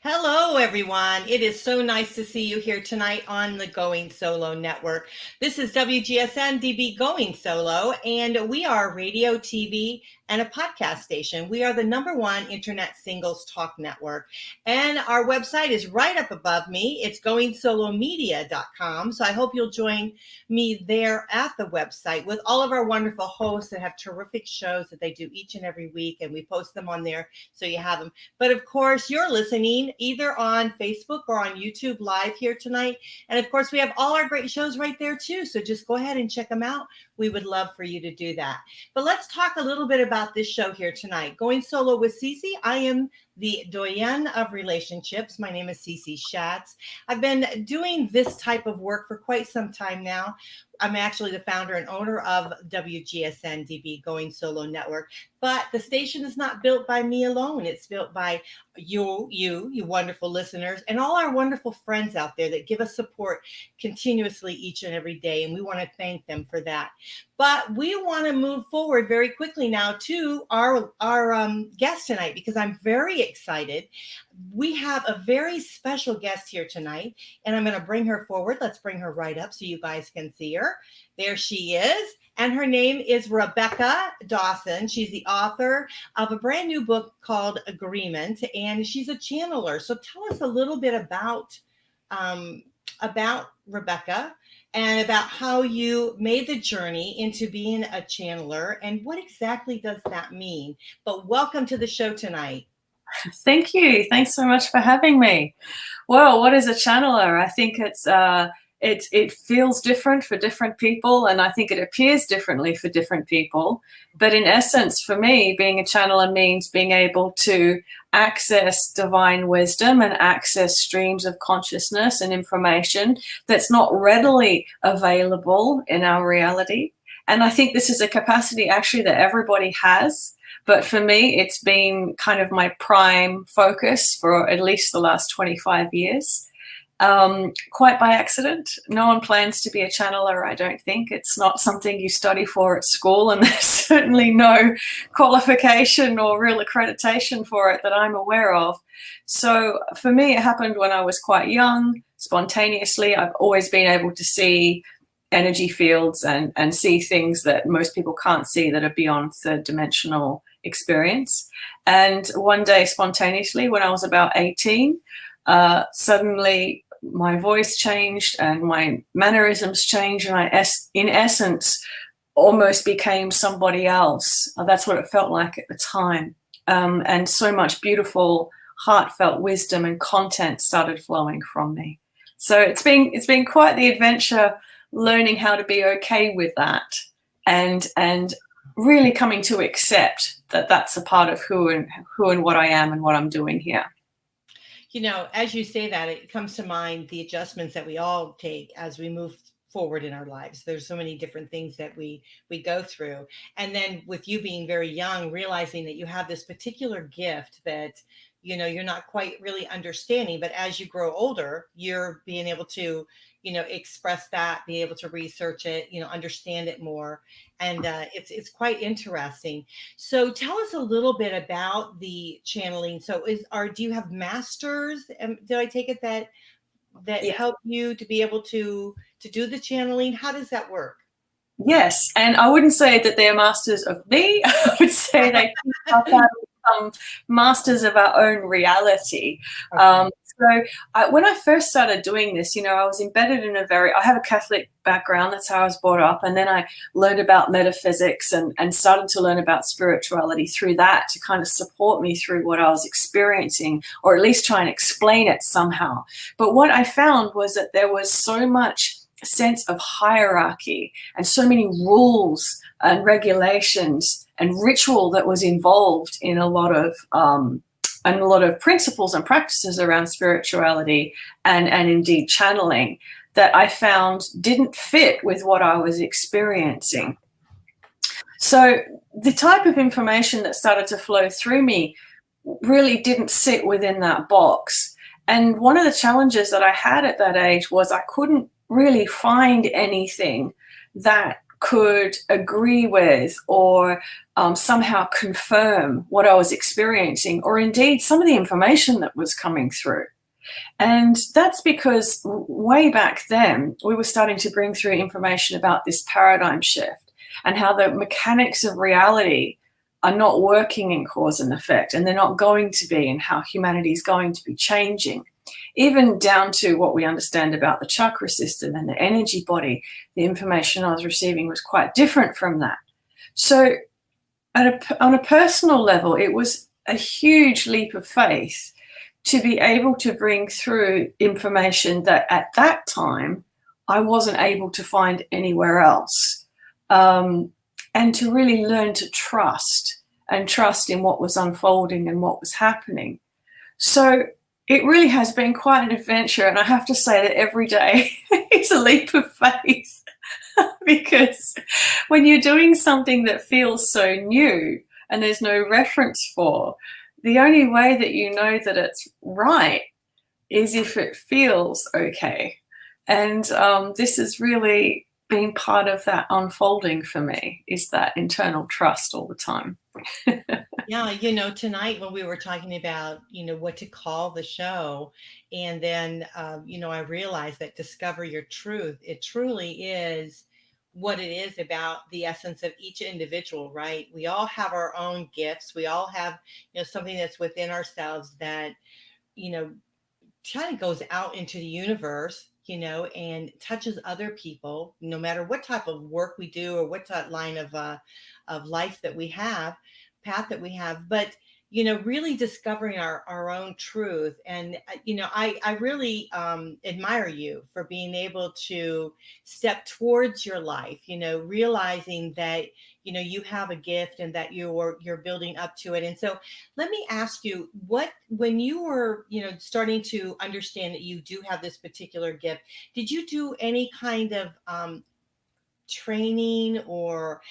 Hello, everyone. It is so nice to see you here tonight on the Going Solo Network. This is WGSN-DB Going Solo, and we are radio, TV, and a podcast station. We are the #1 internet singles talk network, and our website is right up above me. It's goingsolomedia.com, so I hope you'll join me there at the website with all of our wonderful hosts that have terrific shows that they do each and every week, and we post them on there so you have them. But of course, you're listening either on Facebook or on YouTube live here tonight. And of course, we have all our great shows right there too. So just go ahead and check them out. We would love for you to do that. But let's talk a little bit about this show here tonight. Going Solo with Cece. I am the doyenne of relationships. My name is Cece Schatz. I've been doing this type of work for quite some time now. I'm actually the founder and owner of WGSN-DB Going Solo Network, but the station is not built by me alone. It's built by you wonderful listeners, and all our wonderful friends out there that give us support continuously each and every day, and we want to thank them for that. But we want to move forward very quickly now to our guest tonight, because I'm very excited. We have a very special guest here tonight, and I'm going to bring her forward. Let's bring her right up so you guys can see her. There she is. And her name is Rebecca Dawson. She's the author of a brand new book called Agreement, and she's a channeler. So tell us a little bit about Rebecca and about how you made the journey into being a channeler, and what exactly does that mean? But welcome to the show tonight. Thank you. Thanks so much for having me. Well, what is a channeler? I think it feels different for different people, and I think it appears differently for different people. But in essence, for me, being a channeler means being able to access divine wisdom and access streams of consciousness and information that's not readily available in our reality. And I think this is a capacity actually that everybody has. But for me, it's been kind of my prime focus for at least the last 25 years. Quite by accident. No one plans to be a channeler, I don't think. It's not something you study for at school, and there's certainly no qualification or real accreditation for it that I'm aware of. So for me, it happened when I was quite young, spontaneously. I've always been able to see energy fields and see things that most people can't see, that are beyond third dimensional experience. And one day, spontaneously, when I was about 18, suddenly my voice changed and my mannerisms changed, and I, in essence, almost became somebody else. That's what it felt like at the time. And so much beautiful, heartfelt wisdom and content started flowing from me. So it's been quite the adventure, learning how to be okay with that, and really coming to accept that that's a part of who and what I am and what I'm doing here. You know, as you say that, it comes to mind the adjustments that we all take as we move forward in our lives. There's so many different things that we go through. And then with you being very young, realizing that you have this particular gift that, you know, you're not quite really understanding, but as you grow older, you're being able to, you know, express that, be able to research it, you know, understand it more. And it's quite interesting. So tell us a little bit about the channeling. So do you have masters? Did I take it that Yeah. help you to be able to do the channeling? How does that work? Yes, and I wouldn't say that they're masters of me. I would say they teach us how to become masters of our own reality. Okay. When I first started doing this, you know, I was embedded in I have a Catholic background. That's how I was brought up. And then I learned about metaphysics and started to learn about spirituality through that, to kind of support me through what I was experiencing, or at least try and explain it somehow. But what I found was that there was so much sense of hierarchy and so many rules and regulations and ritual that was involved in a lot of principles and practices around spirituality and indeed channeling, that I found didn't fit with what I was experiencing. So the type of information that started to flow through me really didn't sit within that box. And one of the challenges that I had at that age was I couldn't really find anything that could agree with or somehow confirm what I was experiencing, or indeed some of the information that was coming through. And that's because way back then, we were starting to bring through information about this paradigm shift and how the mechanics of reality are not working in cause and effect, and they're not going to be, and how humanity is going to be changing. Even down to what we understand about the chakra system and the energy body, the information I was receiving was quite different from that. So on a personal level, it was a huge leap of faith to be able to bring through information that at that time I wasn't able to find anywhere else. And to really learn to trust in what was unfolding and what was happening. So it really has been quite an adventure. And I have to say that every day is a leap of faith because when you're doing something that feels so new and there's no reference for, the only way that you know that it's right is if it feels okay. And this has really been part of that unfolding for me, is that internal trust all the time. Yeah, tonight when we were talking about, what to call the show, and then, I realized that discover your truth, it truly is what it is about the essence of each individual, right? We all have our own gifts. We all have, something that's within ourselves that, you know, kind of goes out into the universe, and touches other people, no matter what type of work we do or what type line of life that we have, path that we have. But really discovering our own truth. And I really admire you for being able to step towards your life, realizing that you have a gift and that you're building up to it. And so let me ask you, when you were starting to understand that you do have this particular gift, did you do any kind of training, or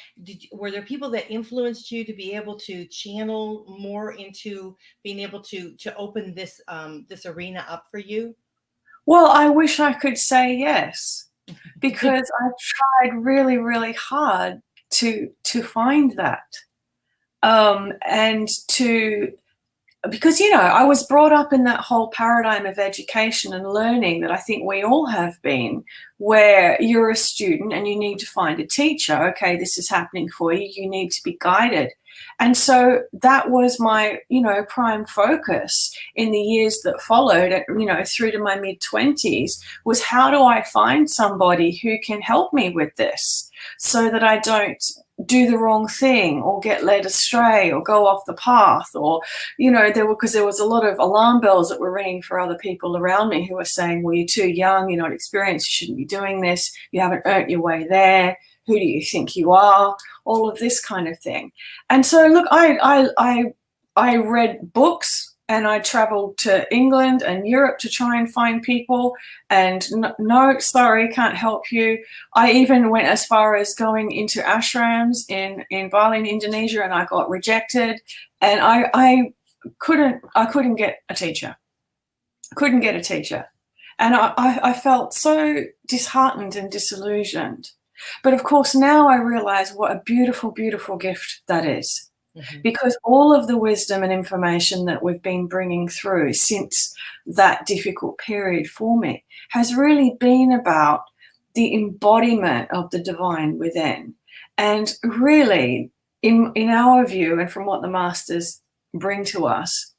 were there people that influenced you to be able to channel more into being able to open this arena up for you? Well, I wish I could say yes, because I've tried really, really hard to find that. And to Because I was brought up in that whole paradigm of education and learning that I think we all have been, where you're a student and you need to find a teacher. Okay, this is happening for you. You need to be guided. And so that was my, prime focus in the years that followed, through to my mid-20s, was how do I find somebody who can help me with this so that I don't do the wrong thing or get led astray or go off the path, or because there was a lot of alarm bells that were ringing for other people around me who were saying, well, you're too young, you're not experienced, you shouldn't be doing this, you haven't earned your way there, who do you think you are, all of this kind of thing. And so look, I read books, and I traveled to England and Europe to try and find people, and no, sorry, can't help you. I even went as far as going into ashrams in Bali, in Indonesia, and I got rejected. And I couldn't get a teacher. Couldn't get a teacher. And I felt so disheartened and disillusioned. But of course, now I realize what a beautiful, beautiful gift that is. Mm-hmm. Because all of the wisdom and information that we've been bringing through since that difficult period for me has really been about the embodiment of the divine within. And really, in our view, and from what the masters bring to us,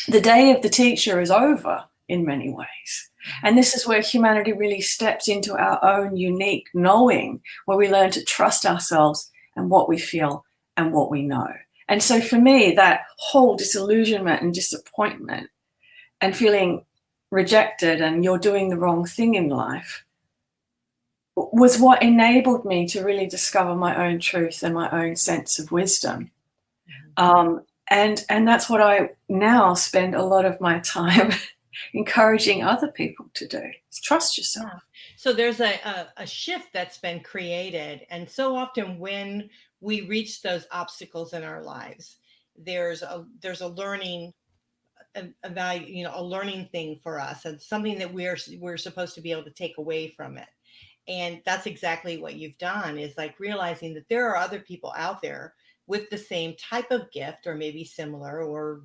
the day of the teacher is over in many ways. And this is where humanity really steps into our own unique knowing, where we learn to trust ourselves and what we feel and what we know. And so for me, that whole disillusionment and disappointment and feeling rejected and you're doing the wrong thing in life was what enabled me to really discover my own truth and my own sense of wisdom. And that's what I now spend a lot of my time encouraging other people to do. Trust yourself. Yeah. So there's a shift that's been created. And so often when we reach those obstacles in our lives, there's a learning, a value, a learning thing for us, and something that we're supposed to be able to take away from it. And that's exactly what you've done, is like realizing that there are other people out there with the same type of gift, or maybe similar, or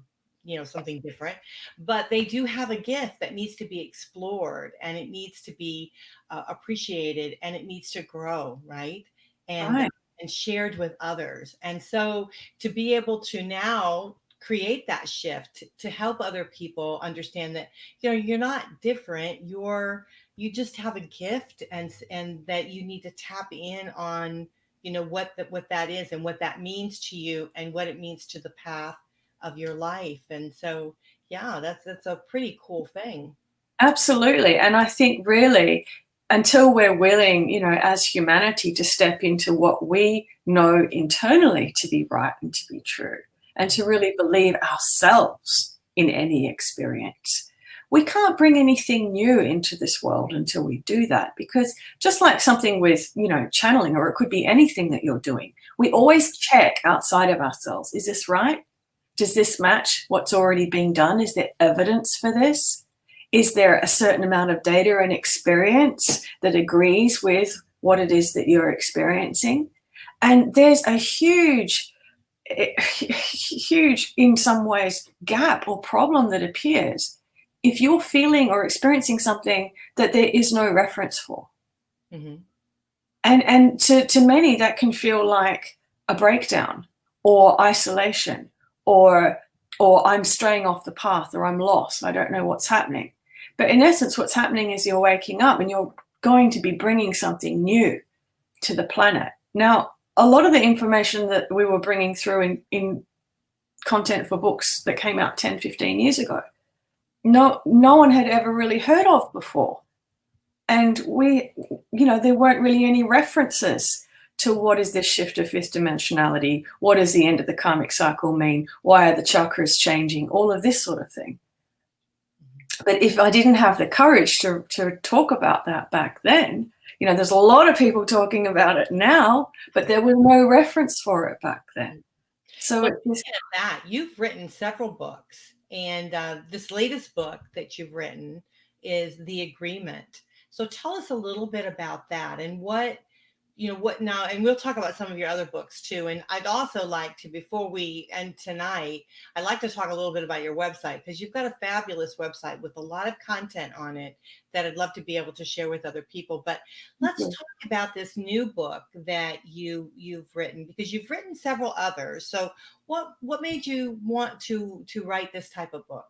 something different, but they do have a gift that needs to be explored, and it needs to be appreciated, and it needs to grow, right? and Right. and shared with others. And so to be able to now create that shift to help other people understand that you're not different, you just have a gift, and that you need to tap in on what that is, and what that means to you, and what it means to the path of your life. And so yeah, that's a pretty cool thing. Absolutely. And I think really, until we're willing, as humanity, to step into what we know internally to be right and to be true, and to really believe ourselves in any experience, we can't bring anything new into this world until we do that. Because just like something with, channeling, or it could be anything that you're doing, we always check outside of ourselves. Is this right? Does this match what's already being done? Is there evidence for this? Is there a certain amount of data and experience that agrees with what it is that you're experiencing? And there's a huge, in some ways, gap or problem that appears if you're feeling or experiencing something that there is no reference for. Mm-hmm. And to many, that can feel like a breakdown, or isolation, or I'm straying off the path, or I'm lost, I don't know what's happening. But in essence, what's happening is you're waking up, and you're going to be bringing something new to the planet. Now, a lot of the information that we were bringing through in content for books that came out 10, 15 years ago, no one had ever really heard of before. And there weren't really any references to what is this shift of fifth dimensionality, what does the end of the karmic cycle mean, why are the chakras changing, all of this sort of thing. But if I didn't have the courage to talk about that back then, there's a lot of people talking about it now, but there was no reference for it back then. So well, that you've written several books, and this latest book that you've written is The Agreement. So tell us a little bit about that, and what now, and we'll talk about some of your other books too. And I'd also like to, before we end tonight, I'd like to talk a little bit about your website, because you've got a fabulous website with a lot of content on it that I'd love to be able to share with other people. But let's talk about this new book that you've written, because you've written several others. So what made you want to write this type of book?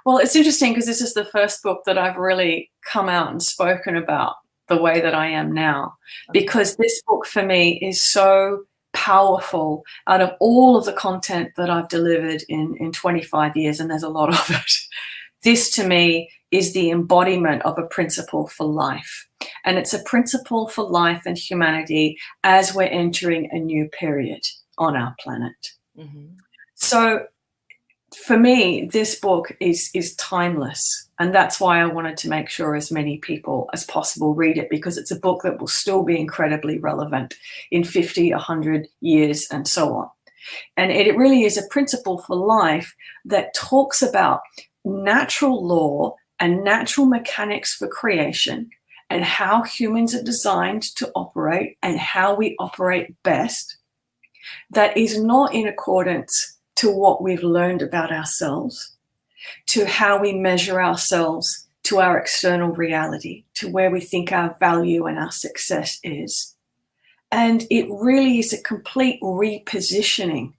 Well, it's interesting, because this is the first book that I've really come out and spoken about the way that I am now, because this book for me is so powerful out of all of the content that I've delivered in 25 years, and there's a lot of it. This to me is the embodiment of a principle for life. And it's a principle for life and humanity as we're entering a new period on our planet. Mm-hmm. So for me, this book is timeless. And that's why I wanted to make sure as many people as possible read it, because it's a book that will still be incredibly relevant in 50, 100 years and so on. And it really is a principle for life that talks about natural law and natural mechanics for creation, and how humans are designed to operate and how we operate best, that is not in accordance to what we've learned about ourselves, to how we measure ourselves, to our external reality, to where we think our value and our success is. And it really is a complete repositioning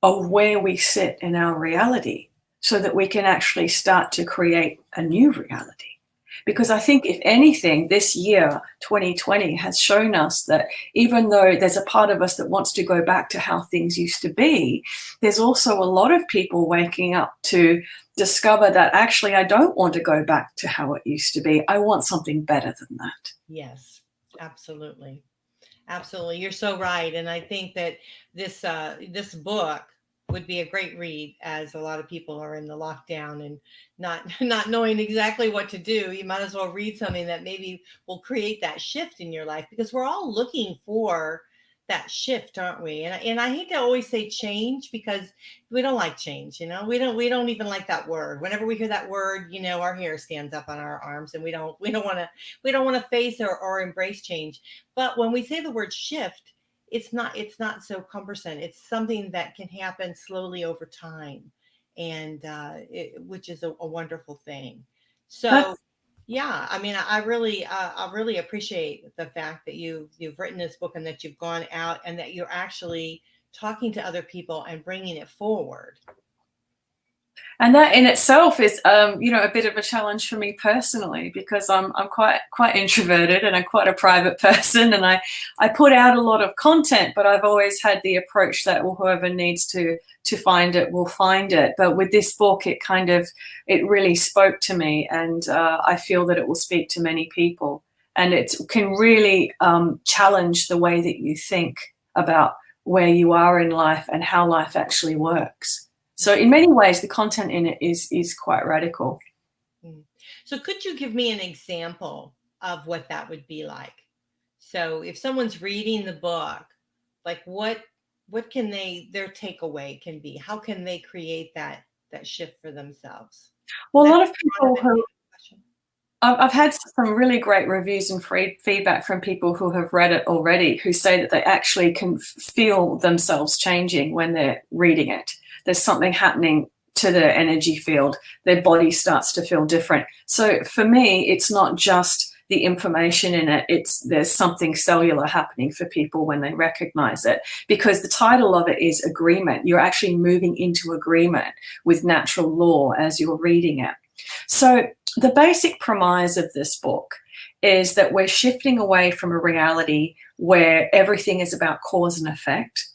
of where we sit in our reality, so that we can actually start to create a new reality. Because I think, if anything, this year, 2020, has shown us that even though there's a part of us that wants to go back to how things used to be, there's also a lot of people waking up to discover that actually I don't want to go back to how it used to be. I want something better than that. Yes, absolutely. Absolutely. You're so right. And I think that this book would be a great read, as a lot of people are in the lockdown and not knowing exactly what to do. You might as well read something that maybe will create that shift in your life, because we're all looking for that shift, aren't we? And I hate to always say change, because we don't like change. We don't even like that word. Whenever we hear that word, our hair stands up on our arms, and we don't want to face or embrace change. But when we say the word shift, it's not so cumbersome. It's something that can happen slowly over time, and which is a wonderful thing. So That's yeah, I mean, I really appreciate the fact that you've written this book, and that you've gone out, and that you're actually talking to other people and bringing it forward. And that in itself is, a bit of a challenge for me personally, because I'm quite introverted, and I'm quite a private person, and I put out a lot of content, but I've always had the approach that, well, whoever needs to find it will find it. But with this book, it really spoke to me, and I feel that it will speak to many people, and it can really challenge the way that you think about where you are in life and how life actually works. So in many ways, the content in it is quite radical. So could you give me an example of what that would be like? So if someone's reading the book, like what can their takeaway can be? How can they create that shift for themselves? Well, a That's lot of people kind of who a question. I've had some really great reviews and feedback from people who have read it already, who say that they actually can feel themselves changing when they're reading it. There's something happening to their energy field. Their body starts to feel different. So for me, it's not just the information in it. There's something cellular happening for people when they recognize it, because the title of it is agreement. You're actually moving into agreement with natural law as you're reading it. So the basic premise of this book is that we're shifting away from a reality where everything is about cause and effect,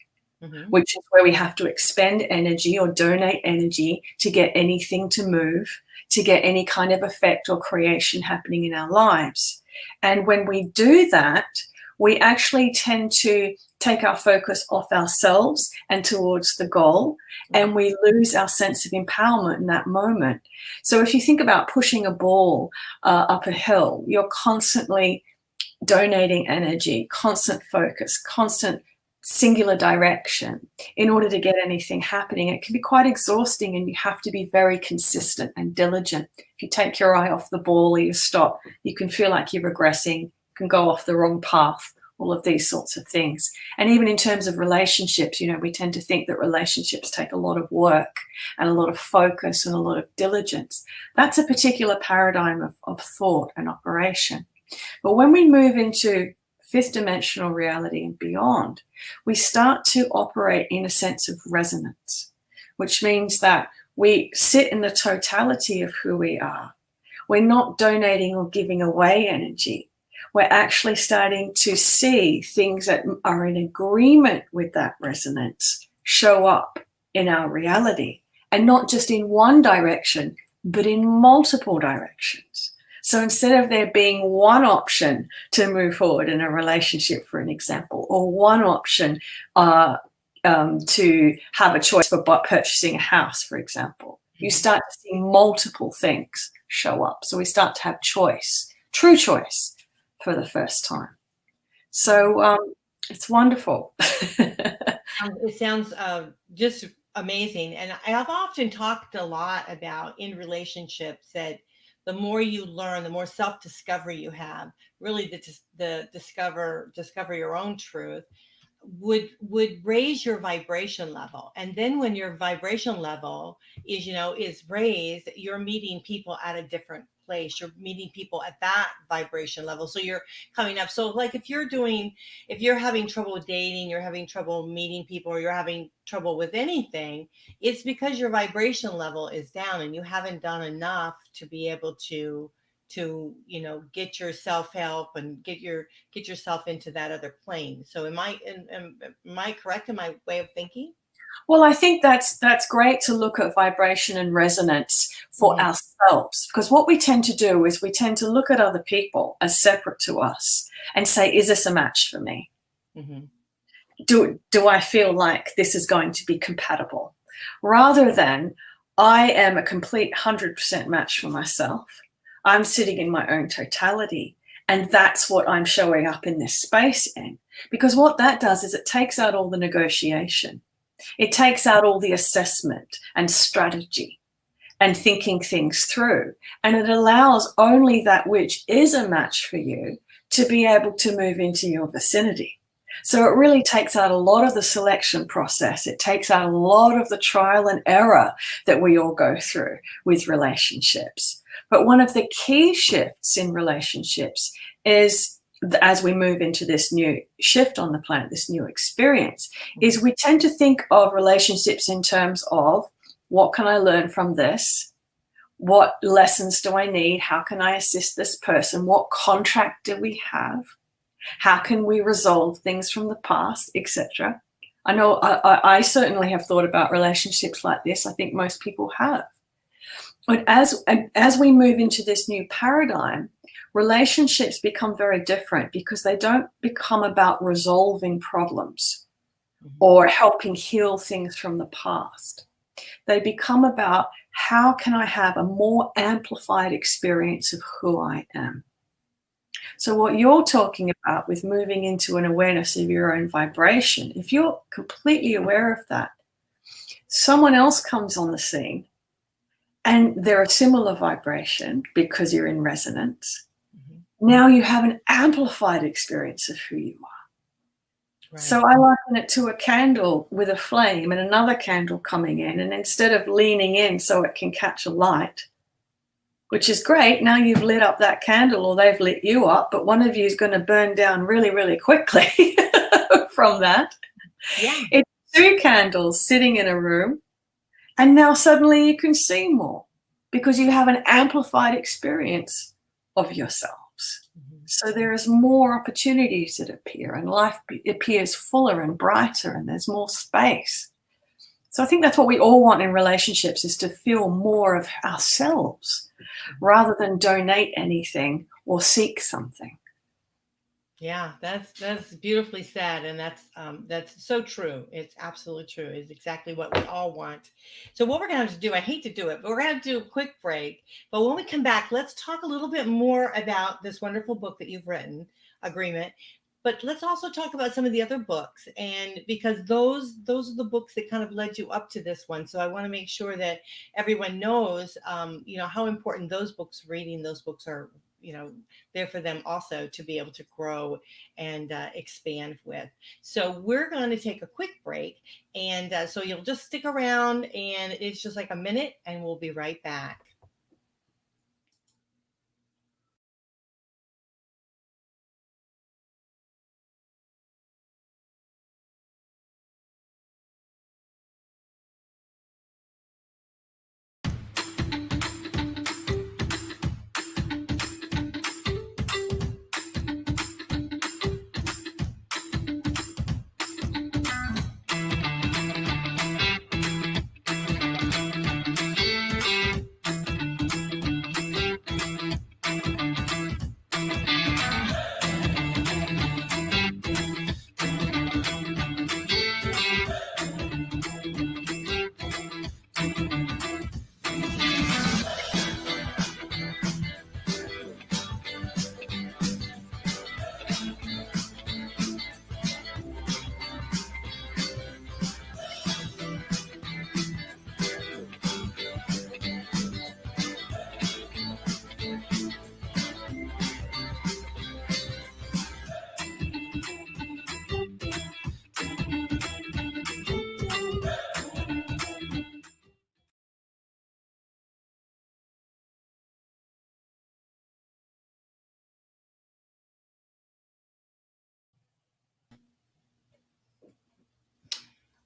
which is where we have to expend energy or donate energy to get anything to move, to get any kind of effect or creation happening in our lives. And when we do that, we actually tend to take our focus off ourselves and towards the goal, and we lose our sense of empowerment in that moment. So if you think about pushing a ball up a hill, you're constantly donating energy, constant focus, constant singular direction in order to get anything happening. It can be quite exhausting, and you have to be very consistent and diligent. If you take your eye off the ball or you stop, you can feel like you're regressing, can go off the wrong path, all of these sorts of things. And even in terms of relationships, we tend to think that relationships take a lot of work and a lot of focus and a lot of diligence. That's a particular paradigm of thought and operation. But when we move into fifth dimensional reality and beyond, we start to operate in a sense of resonance, which means that we sit in the totality of who we are. We're not donating or giving away energy. We're actually starting to see things that are in agreement with that resonance show up in our reality, and not just in one direction, but in multiple directions. So instead of there being one option to move forward in a relationship, for an example, or one option to have a choice for purchasing a house, for example, you start to see multiple things show up. So we start to have choice, true choice, for the first time. So it's wonderful. It sounds just amazing. And I've often talked a lot about in relationships that the more you learn, the more self-discovery you have, really the discover your own truth, would raise your vibration level. And then when your vibration level is raised, you're meeting people at a different place. You're meeting people at that vibration level. So you're coming up. So like if you're having trouble with dating, you're having trouble meeting people, or you're having trouble with anything, it's because your vibration level is down, and you haven't done enough to be able to get your self-help and get yourself into that other plane. So am I correct in my way of thinking? Well, I think that's great to look at vibration and resonance for ourselves, because what we tend to do is we tend to look at other people as separate to us and say, is this a match for me? Do I feel like this is going to be compatible? Rather than, I am a complete 100% match for myself. I'm sitting in my own totality, and that's what I'm showing up in this space in. Because what that does is it takes out all the negotiation. It takes out all the assessment and strategy and thinking things through. And it allows only that which is a match for you to be able to move into your vicinity. So it really takes out a lot of the selection process. It takes out a lot of the trial and error that we all go through with relationships. But one of the key shifts in relationships is, as we move into this new shift on the planet, this new experience, is we tend to think of relationships in terms of, what can I learn from this? What lessons do I need? How can I assist this person? What contract do we have? How can we resolve things from the past, etc.? I know I certainly have thought about relationships like this. I think most people have. But as we move into this new paradigm, relationships become very different, because they don't become about resolving problems or helping heal things from the past. They become about, how can I have a more amplified experience of who I am? So what you're talking about with moving into an awareness of your own vibration, if you're completely aware of that, someone else comes on the scene and they're a similar vibration because you're in resonance. Now you have an amplified experience of who you are. Right. So I liken it to a candle with a flame and another candle coming in, and instead of leaning in so it can catch a light, which is great, now you've lit up that candle, or they've lit you up, but one of you is going to burn down really, really quickly from that. Yeah. It's two candles sitting in a room, and now suddenly you can see more because you have an amplified experience of yourselves. So there is more opportunities that appear, and life appears fuller and brighter, and there's more space. So I think that's what we all want in relationships, is to feel more of ourselves rather than donate anything or seek something. Yeah, that's beautifully said, and that's so true. It's absolutely true. It's exactly what we all want. So what we're gonna have to do, I hate to do it, but we're gonna have to do a quick break. But when we come back, let's talk a little bit more about this wonderful book that you've written, Agreement. But let's also talk about some of the other books, and because those are the books that kind of led you up to this one. So I want to make sure that everyone knows, how important reading those books are. There for them also to be able to grow and expand with. So we're going to take a quick break, and so you'll just stick around, and it's just like a minute, and we'll be right back.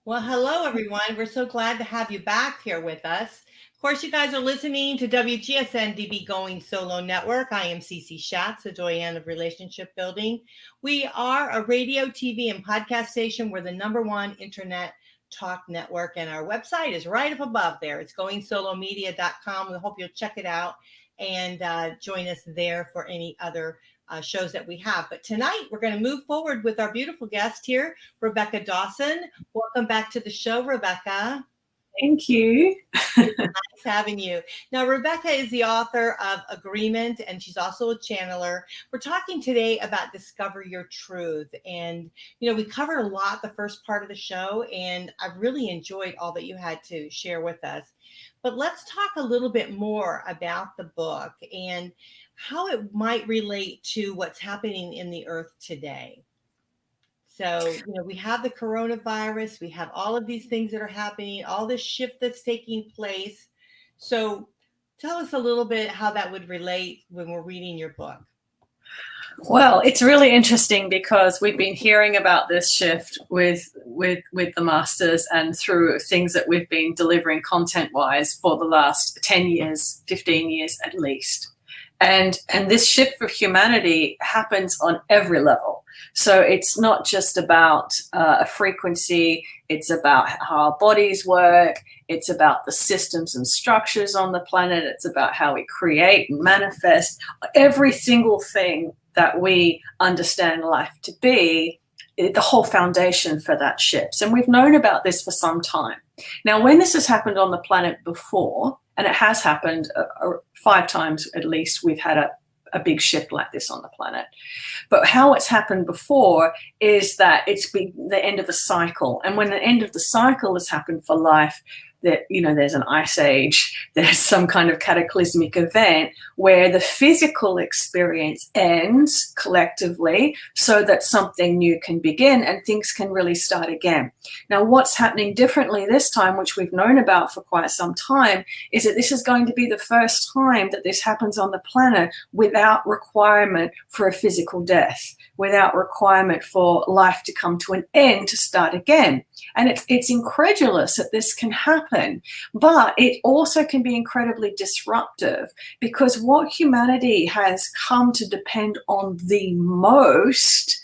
Well, hello, everyone. We're so glad to have you back here with us. Of course, you guys are listening to WGSN-DB Going Solo Network. I am Cece Schatz, a doyen of relationship building. We are a radio, TV, and podcast station. We're the #1 internet talk network, and our website is right up above there. It's goingsolomedia.com. We hope you'll check it out and join us there for any other shows that we have. But tonight we're going to move forward with our beautiful guest here, Rebecca Dawson. Welcome back to the show, Rebecca. Thank you. Nice having you. Now, Rebecca is the author of Agreement, and she's also a channeler. We're talking today about Discover Your Truth. And, we covered a lot the first part of the show, and I've really enjoyed all that you had to share with us. But let's talk a little bit more about the book and how it might relate to what's happening in the earth today. So, we have the coronavirus, we have all of these things that are happening, all this shift that's taking place. So, tell us a little bit how that would relate when we're reading your book. Well, it's really interesting because we've been hearing about this shift with the masters and through things that we've been delivering content-wise for the last 10 years, 15 years at least. And this shift for humanity happens on every level. So it's not just about a frequency, it's about how our bodies work, it's about the systems and structures on the planet, it's about how we create and manifest. Every single thing that we understand life to be, the whole foundation for that shifts. And we've known about this for some time. Now, when this has happened on the planet before, and it has happened 5 times at least, we've had a big shift like this on the planet. But how it's happened before is that it's been the end of a cycle. And when the end of the cycle has happened for life, that there's an ice age, there's some kind of cataclysmic event where the physical experience ends collectively so that something new can begin and things can really start again. Now, what's happening differently this time, which we've known about for quite some time, is that this is going to be the first time that this happens on the planet without requirement for a physical death, without requirement for life to come to an end to start again. And it's incredulous that this can happen, but it also can be incredibly disruptive, because what humanity has come to depend on the most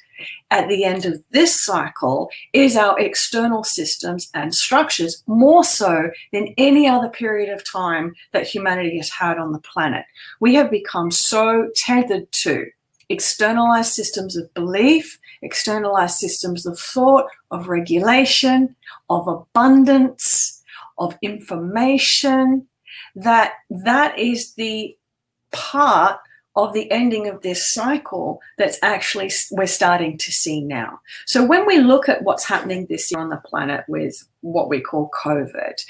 at the end of this cycle is our external systems and structures, more so than any other period of time that humanity has had on the planet. We have become so tethered to externalized systems of belief, externalized systems of thought, of regulation, of abundance, of information, that is the part of the ending of this cycle that's actually we're starting to see now. So when we look at what's happening this year on the planet with what we call COVID,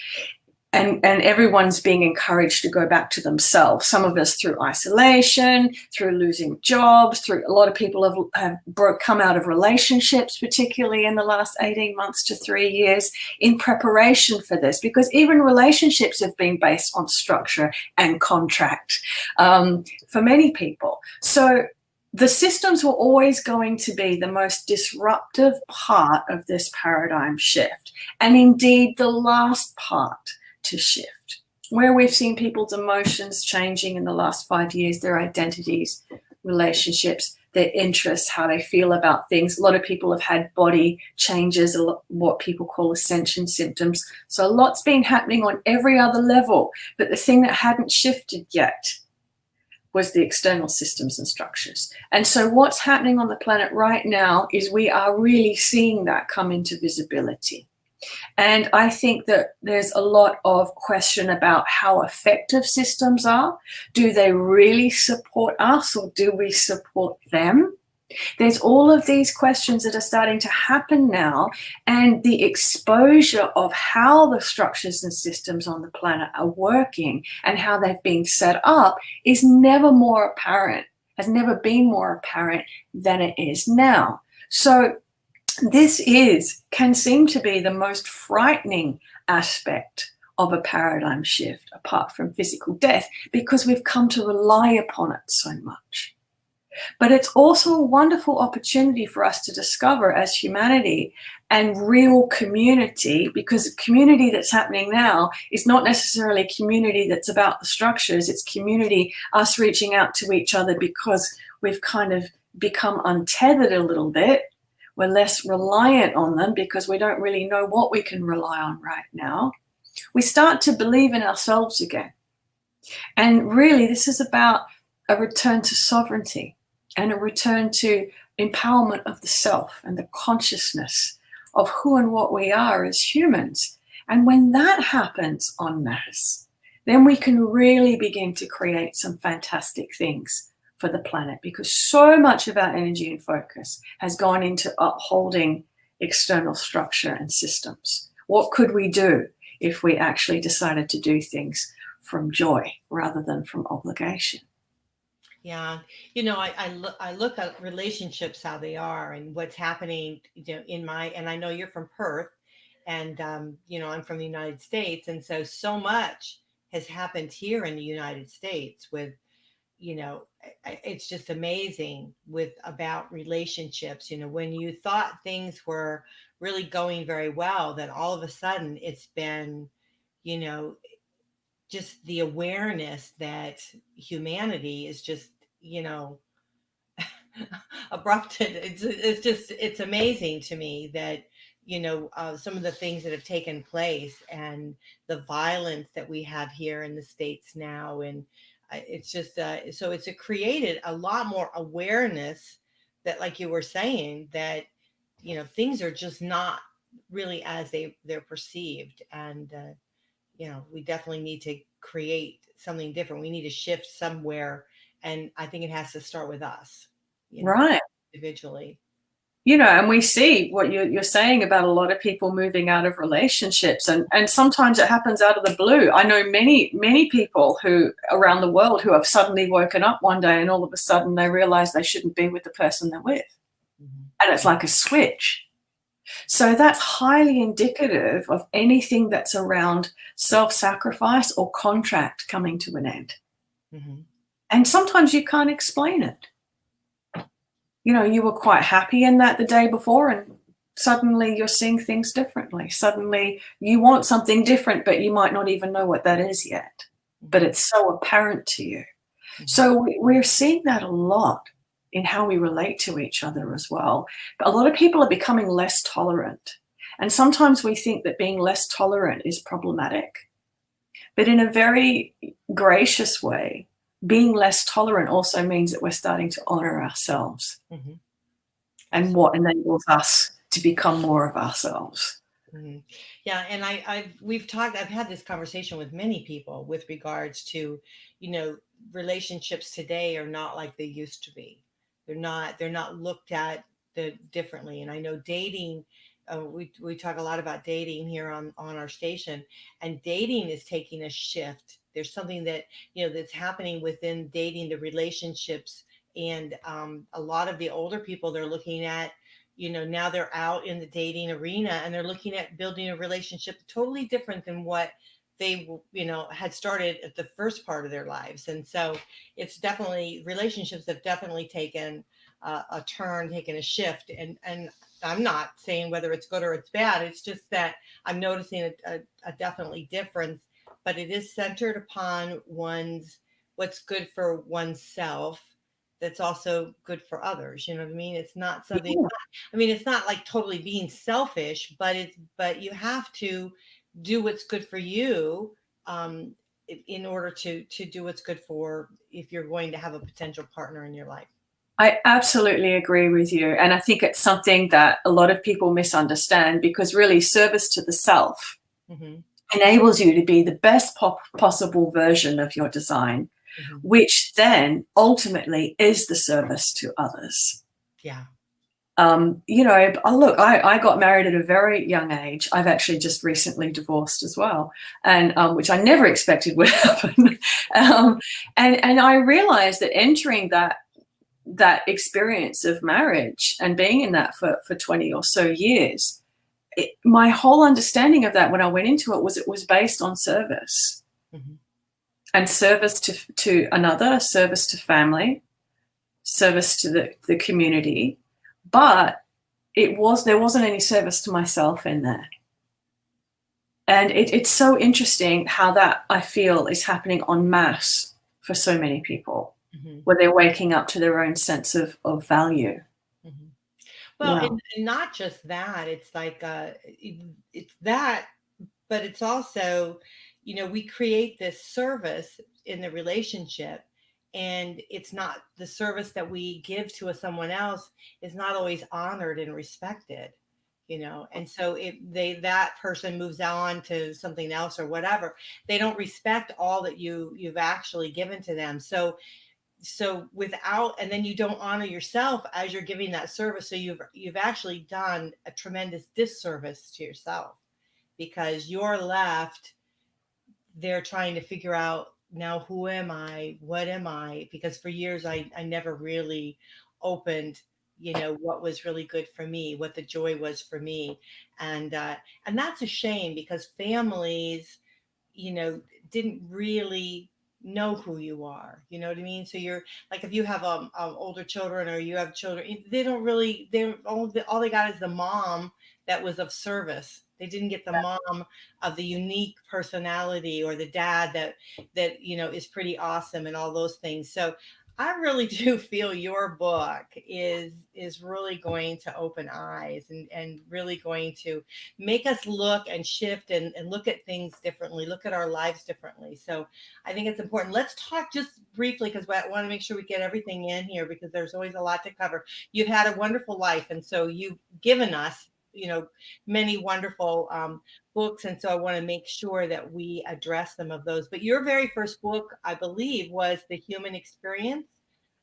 and everyone's being encouraged to go back to themselves. Some of us through isolation, through losing jobs, through a lot of people have come out of relationships, particularly in the last 18 months to 3 years, in preparation for this, because even relationships have been based on structure and contract for many people. So the systems were always going to be the most disruptive part of this paradigm shift, and indeed the last part to shift, where we've seen people's emotions changing in the last 5 years, their identities, relationships, their interests, how they feel about things. A lot of people have had body changes, what people call ascension symptoms. So a lot's been happening on every other level, but the thing that hadn't shifted yet was the external systems and structures. And so what's happening on the planet right now is we are really seeing that come into visibility. And I think that there's a lot of question about how effective systems are. Do they really support us, or do we support them? There's all of these questions that are starting to happen now, and the exposure of how the structures and systems on the planet are working and how they've been set up is never more apparent, has never been more apparent than it is now. So this can seem to be the most frightening aspect of a paradigm shift, apart from physical death, because we've come to rely upon it so much. But it's also a wonderful opportunity for us to discover as humanity and real community, because the community that's happening now is not necessarily community that's about the structures. It's community, us reaching out to each other because we've kind of become untethered a little bit. We're less reliant on them because we don't really know what we can rely on right now. We start to believe in ourselves again. And really, this is about a return to sovereignty and a return to empowerment of the self and the consciousness of who and what we are as humans. And when that happens en masse, then we can really begin to create some fantastic things for the planet, because so much of our energy and focus has gone into upholding external structure and systems. What could we do if we actually decided to do things from joy rather than from obligation? Yeah, I look at relationships how they are and what's happening, in my, and I know you're from Perth, and I'm from the United States, and so much has happened here in the United States with, it's just amazing with about relationships. When you thought things were really going very well, then all of a sudden it's been, you know, just the awareness that humanity is just, you know, abrupted. It's amazing to me that, some of the things that have taken place and the violence that we have here in the States now. And it's just, so it's created a lot more awareness that, like you were saying, that, things are just not really as they're perceived. And, we definitely need to create something different. We need to shift somewhere. And I think it has to start with us, Right. individually. And we see what you're saying about a lot of people moving out of relationships, and sometimes it happens out of the blue. I know many people who around the world who have suddenly woken up one day and all of a sudden they realize they shouldn't be with the person they're with. Mm-hmm. And it's like a switch. So that's highly indicative of anything that's around self-sacrifice or contract coming to an end. Mm-hmm. And sometimes you can't explain it. You were quite happy in that the day before, and suddenly you're seeing things differently. Suddenly you want something different, but you might not even know what that is yet. But it's so apparent to you. Mm-hmm. So we're seeing that a lot in how we relate to each other as well. But a lot of people are becoming less tolerant. And sometimes we think that being less tolerant is problematic. But in a very gracious way, being less tolerant also means that we're starting to honor ourselves. Mm-hmm. And what enables us to become more of ourselves. Mm-hmm. Yeah, and I've had this conversation with many people with regards to, relationships today are not like they used to be. They're not looked at differently. And I know dating, we talk a lot about dating here on our station, and dating is taking a shift. There's something that, that's happening within dating, the relationships. And a lot of the older people, they're looking at, now they're out in the dating arena and they're looking at building a relationship totally different than what they, had started at the first part of their lives. And so it's definitely, relationships have definitely taken a turn, taken a shift. And I'm not saying whether it's good or it's bad. It's just that I'm noticing a definitely difference, but it is centered upon what's good for oneself. That's also good for others. You know what I mean? It's not something, it's not like totally being selfish, but you have to do what's good for you, in order to do what's good for, if you're going to have a potential partner in your life. I absolutely agree with you. And I think it's something that a lot of people misunderstand, because really service to the self mm-hmm. enables you to be the best possible version of your design, mm-hmm. which then ultimately is the service to others. Yeah. Look, I got married at a very young age. I've actually just recently divorced as well, and which I never expected would happen. And I realized that entering that experience of marriage and being in that for 20 or so years, my whole understanding of that when I went into it was based on service, mm-hmm. and service to another, service to family, service to the community. But there wasn't any service to myself in there. And it's so interesting how that, I feel, is happening en masse for so many people, mm-hmm. where they're waking up to their own sense of value. Mm-hmm. Well, yeah. And not just that, it's like, it's that, but it's also, we create this service in the relationship, and it's not the service that we give to someone else is not always honored and respected. and so if that person moves on to something else or whatever, they don't respect all that you've actually given to them. So without, and then you don't honor yourself as you're giving that service. So you've actually done a tremendous disservice to yourself, because you're left there trying to figure out, now who am I, what am I? Because for years I never really opened, what was really good for me, what the joy was for me. And that's a shame, because families, didn't really know who you are. You know what I mean? So you're like, if you have older children, or you have children, they don't really, all they got is the mom that was of service. They didn't get the mom of the unique personality, or the dad that is pretty awesome and all those things. So I really do feel your book is really going to open eyes, and really going to make us look and shift and look at things differently, look at our lives differently. So I think it's important. Let's talk just briefly, because I want to make sure we get everything in here, because there's always a lot to cover. You've had a wonderful life, and so you've given us, many wonderful books. And so I want to make sure that we address some of those. But your very first book, I believe, was The Human Experience.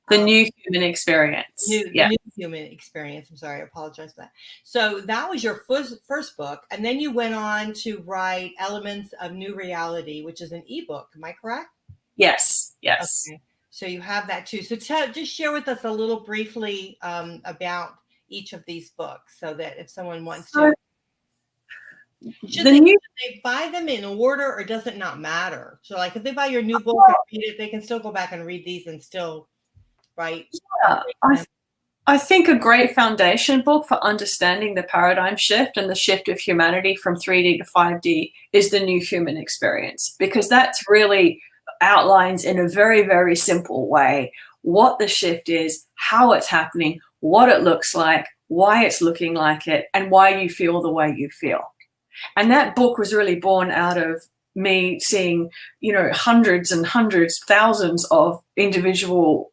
The New Human Experience. The New Human Experience. I'm sorry, I apologize for that. So that was your first book. And then you went on to write Elements of New Reality, which is an ebook. Am I correct? Yes. Okay. So you have that too. So just share with us a little briefly about each of these books, so that if someone wants to, should they buy them in order, or does it not matter? So like, if they buy your new book and read it, they can still go back and read these and still write. Yeah, I think a great foundation book for understanding the paradigm shift and the shift of humanity from 3D to 5D is The New Human Experience, because that's really outlines in a very, very simple way what the shift is, how it's happening, what it looks like, why it's looking like it, and why you feel the way you feel. And that book was really born out of me seeing, hundreds and hundreds, thousands of individual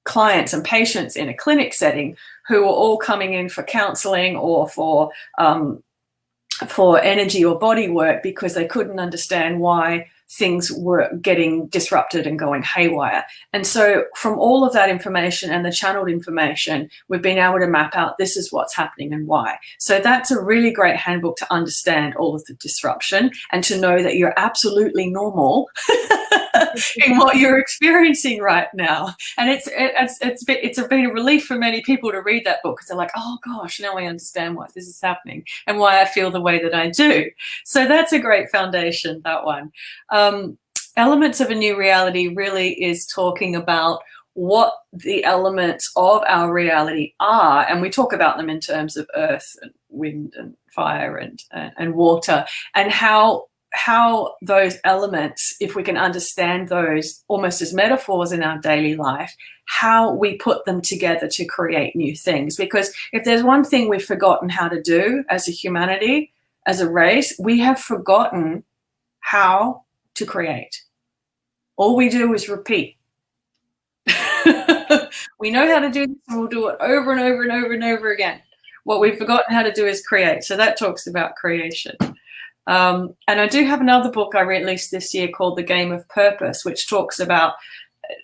clients and patients in a clinic setting who were all coming in for counseling or for energy or body work, because they couldn't understand why things were getting disrupted and going haywire. And so from all of that information and the channeled information, we've been able to map out, this is what's happening and why. So that's a really great handbook to understand all of the disruption and to know that you're absolutely normal in what you're experiencing right now. And it's been a relief for many people to read that book, because they're like, oh gosh, now I understand why this is happening and why I feel the way that I do. So that's a great foundation, that one. Elements of a New Reality really is talking about what the elements of our reality are, and we talk about them in terms of earth and wind and fire and water, and how those elements, if we can understand those almost as metaphors in our daily life, how we put them together to create new things. Because if there's one thing we've forgotten how to do as a humanity, as a race, we have forgotten how to create. All we do is repeat. We know how to do this, and we'll do it over and over and over and over again. What we've forgotten how to do is create. So that talks about creation. And I do have another book I released this year called The Game of Purpose, which talks about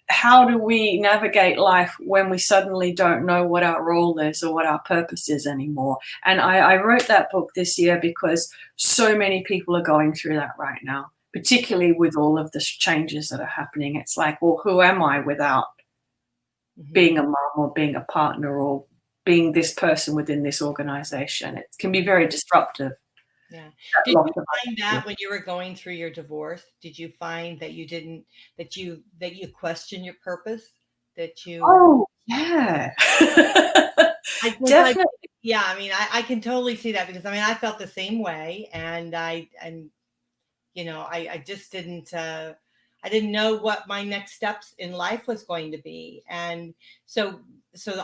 how do we navigate life when we suddenly don't know what our role is or what our purpose is anymore. And I wrote that book this year because so many people are going through that right now, particularly with all of the changes that are happening. It's like, well, who am I without being a mom or being a partner or being this person within this organization? It can be very disruptive. Yeah. Did you find that when you were going through your divorce? Did you find that you question your purpose? Oh, yeah. Definitely. Yeah, I mean, I can totally see that, because I mean, I felt the same way, and I just didn't I didn't know what my next steps in life was going to be. And so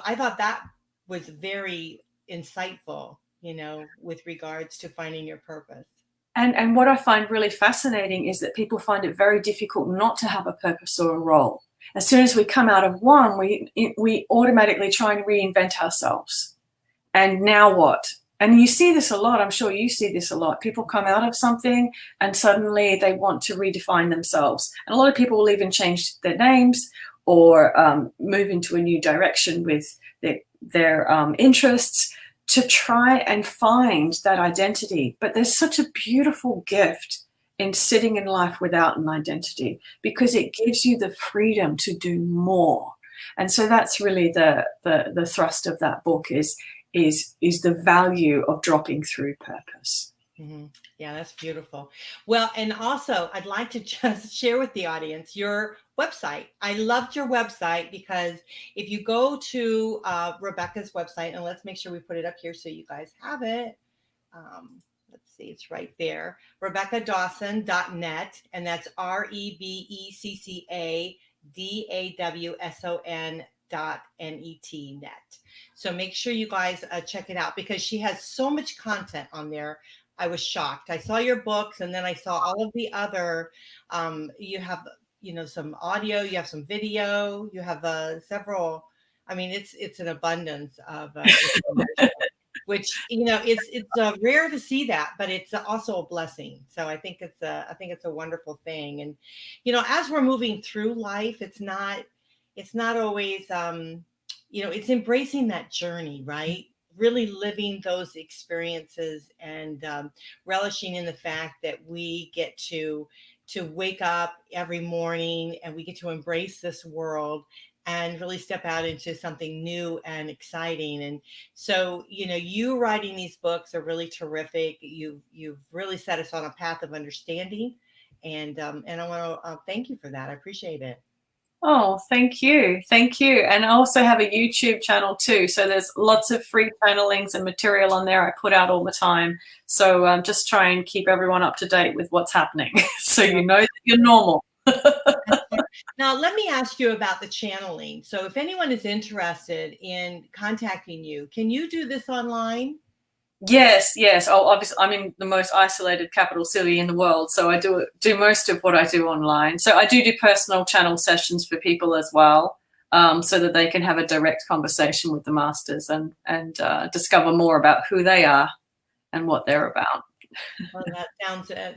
I thought that was very insightful, with regards to finding your purpose. And what I find really fascinating is that people find it very difficult not to have a purpose or a role. As soon as we come out of one, we automatically try and reinvent ourselves. And now what? And you see this a lot. I'm sure you see this a lot. People come out of something and suddenly they want to redefine themselves. And a lot of people will even change their names or move into a new direction with their interests to try and find that identity. But there's such a beautiful gift in sitting in life without an identity, because it gives you the freedom to do more. And so that's really the thrust of that book is the value of dropping through purpose. Mm-hmm. Yeah, that's beautiful. Well, and also I'd like to just share with the audience your website. I loved your website because if you go to Rebecca's website, and let's make sure we put it up here so you guys have it. Let's see, it's right there, RebeccaDawson.net, and that's RebeccaDawson.net. So make sure you guys check it out, because she has so much content on there. I was shocked. I saw your books, and then I saw all of the other, you have, some audio, you have some video, you have several, I mean, it's an abundance of which, it's rare to see that, but it's also a blessing. So I think it's a wonderful thing. And, as we're moving through life, it's not always, it's embracing that journey, right? Really living those experiences and relishing in the fact that we get to wake up every morning and we get to embrace this world and really step out into something new and exciting. And so, you writing these books are really terrific. You've really set us on a path of understanding, and I want to thank you for that. I appreciate it. Oh, thank you. Thank you. And I also have a YouTube channel too. So there's lots of free channelings and material on there I put out all the time. So just try and keep everyone up to date with what's happening so you know that you're normal. Now, let me ask you about the channeling. So if anyone is interested in contacting you, can you do this online? Yes. Oh, obviously, I'm in the most isolated capital city in the world, so I do most of what I do online. So I do personal channel sessions for people as well, so that they can have a direct conversation with the masters and discover more about who they are and what they're about. Well, that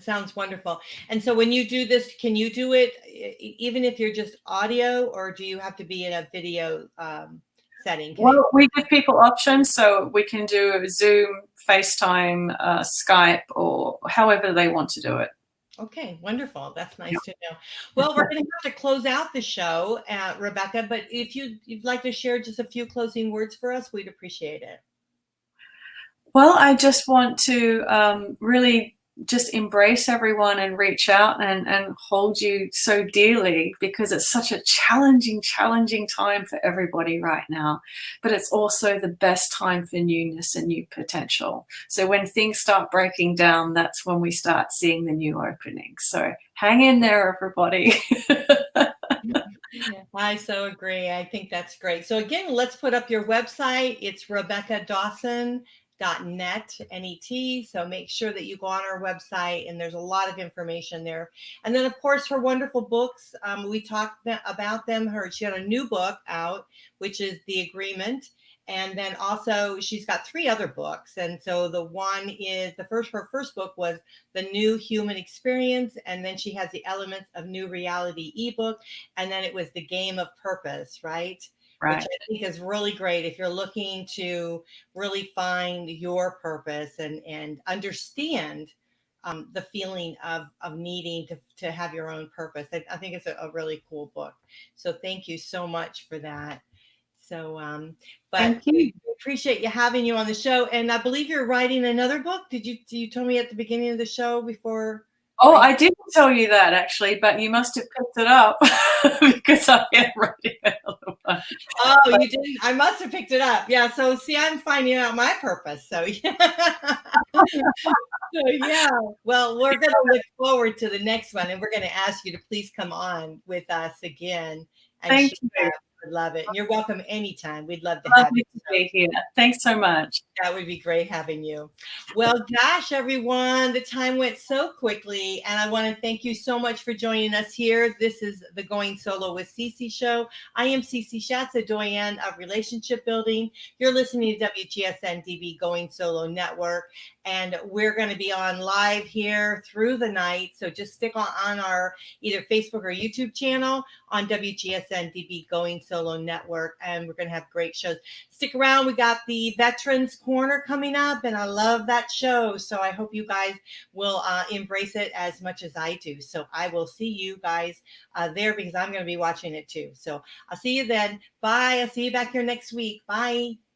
sounds wonderful. And so when you do this, can you do it even if you're just audio, or do you have to be in a video setting? Well, we give people options, so we can do Zoom, FaceTime, Skype, or however they want to do it. Okay, wonderful. That's nice to know. Well, we're going to have to close out the show, Rebecca, but if you'd like to share just a few closing words for us, we'd appreciate it. Well, I just want to really just embrace everyone and reach out and hold you so dearly, because it's such a challenging time for everybody right now. But it's also the best time for newness and new potential. So when things start breaking down, that's when we start seeing the new openings. So hang in there, everybody. Yeah, I so agree. I think that's great. So again, let's put up your website. It's RebeccaDawson.net, N-E-T. So make sure that you go on our website, and there's a lot of information there. And then, of course, her wonderful books. We talked about them. She had a new book out, which is The Agreement. And then also she's got 3 other books. And so the one is her first book was The New Human Experience. And then she has The Elements of New Reality ebook. And then it was The Game of Purpose, right? Which I think is really great if you're looking to really find your purpose and understand the feeling of needing to have your own purpose. I think it's a really cool book. So thank you so much for that. So, but we appreciate having you on the show. And I believe you're writing another book. You told me at the beginning of the show before? Oh, I didn't tell you that actually, but you must have picked it up because I am writing another one. Oh, you didn't? I must have picked it up. Yeah. So see, I'm finding out my purpose. So yeah. So yeah. Well, we're going to look forward to the next one, and we're going to ask you to please come on with us again and Thank you. would love it. And you're welcome anytime. We'd love to have Lovely you. to be here. Thanks so much. That would be great having you. Well, gosh, everyone, the time went so quickly, and I want to thank you so much for joining us here. This is the Going Solo with Cece show. I am Cece Schatz, a doyen of relationship building. You're listening to WGSN-DB Going Solo Network, and we're going to be on live here through the night. So just stick on our either Facebook or YouTube channel on WGSN-DB Going Solo Network, and we're going to have great shows. Stick around. We got the Veterans Corner coming up, and I love that show. So I hope you guys will embrace it as much as I do. So I will see you guys there because I'm going to be watching it too. So I'll see you then. Bye. I'll see you back here next week. Bye.